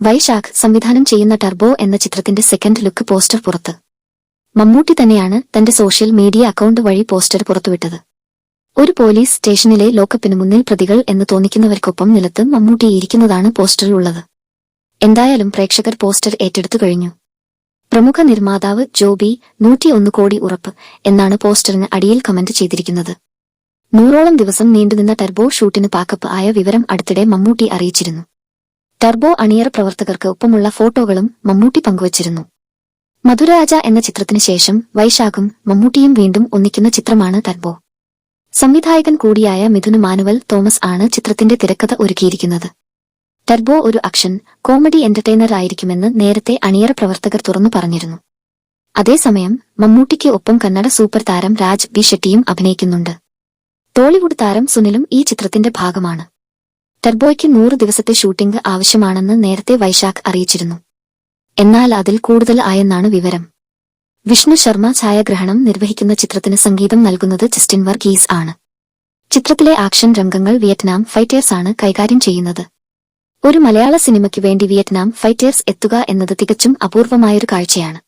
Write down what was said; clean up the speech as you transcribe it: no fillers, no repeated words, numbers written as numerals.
വൈശാഖ് സംവിധാനം ചെയ്യുന്ന ടർബോ എന്ന ചിത്രത്തിന്റെ സെക്കൻഡ് ലുക്ക് പോസ്റ്റർ പുറത്ത്. മമ്മൂട്ടി തന്നെയാണ് തന്റെ സോഷ്യൽ മീഡിയ അക്കൗണ്ട് വഴി പോസ്റ്റർ പുറത്തുവിട്ടത്. ഒരു പോലീസ് സ്റ്റേഷനിലെ ലോക്കപ്പിന് മുന്നിൽ പ്രതികൾ എന്ന് തോന്നിക്കുന്നവർക്കൊപ്പം നിലത്ത് മമ്മൂട്ടി ഇരിക്കുന്നതാണ് പോസ്റ്ററിലുള്ളത്. എന്തായാലും പ്രേക്ഷകർ പോസ്റ്റർ ഏറ്റെടുത്തു കഴിഞ്ഞു. പ്രമുഖ നിർമ്മാതാവ് ജോബി 101 കോടി ഉറപ്പ് എന്നാണ് പോസ്റ്ററിന് അടിയിൽ കമന്റ് ചെയ്തിരിക്കുന്നത്. 100ഓളം ദിവസം നീണ്ടുനിന്ന ടർബോ ഷൂട്ടിന് പാക്കപ്പ് ആയ വിവരം അടുത്തിടെ മമ്മൂട്ടി അറിയിച്ചിരുന്നു. ടർബോ അണിയറ പ്രവർത്തകർക്ക് ഒപ്പമുള്ള ഫോട്ടോകളും മമ്മൂട്ടി പങ്കുവച്ചിരുന്നു. മധുരരാജ എന്ന ചിത്രത്തിന് ശേഷം വൈശാഖും മമ്മൂട്ടിയും വീണ്ടും ഒന്നിക്കുന്ന ചിത്രമാണ് ടർബോ. സംവിധായകൻ കൂടിയായ മിഥുൻ മാനുവൽ തോമസ് ആണ് ചിത്രത്തിന്റെ തിരക്കഥ ഒരുക്കിയിരിക്കുന്നത്. ടർബോ ഒരു ആക്ഷൻ കോമഡി എന്റർടൈനർ ആയിരിക്കുമെന്ന് നേരത്തെ അണിയറ പ്രവർത്തകർ തുറന്നു പറഞ്ഞിരുന്നു. അതേസമയം മമ്മൂട്ടിക്ക് ഒപ്പം കന്നഡ സൂപ്പർ താരം രാജ് ബി ഷെട്ടിയും അഭിനയിക്കുന്നുണ്ട്. ടോളിവുഡ് താരം സുനിലും ഈ ചിത്രത്തിന്റെ ഭാഗമാണ്. ടർബോയ്ക്ക് 100 ദിവസത്തെ ഷൂട്ടിംഗ് ആവശ്യമാണെന്ന് നേരത്തെ വൈശാഖ് അറിയിച്ചിരുന്നു. എന്നാൽ അതിൽ കൂടുതൽ ആയെന്നാണ് വിവരം. വിഷ്ണു ശർമ്മ ഛായാഗ്രഹണം നിർവഹിക്കുന്ന ചിത്രത്തിന് സംഗീതം നൽകുന്നത് ജസ്റ്റിൻ വർഗീസ് ആണ്. ചിത്രത്തിലെ ആക്ഷൻ രംഗങ്ങൾ വിയറ്റ്നാം ഫൈറ്റേഴ്സ് ആണ് കൈകാര്യം ചെയ്യുന്നത്. ഒരു മലയാള സിനിമയ്ക്ക് വേണ്ടി വിയറ്റ്നാം ഫൈറ്റേഴ്സ് എത്തുക എന്നത് തികച്ചും അപൂർവമായൊരു കാഴ്ചയാണ്.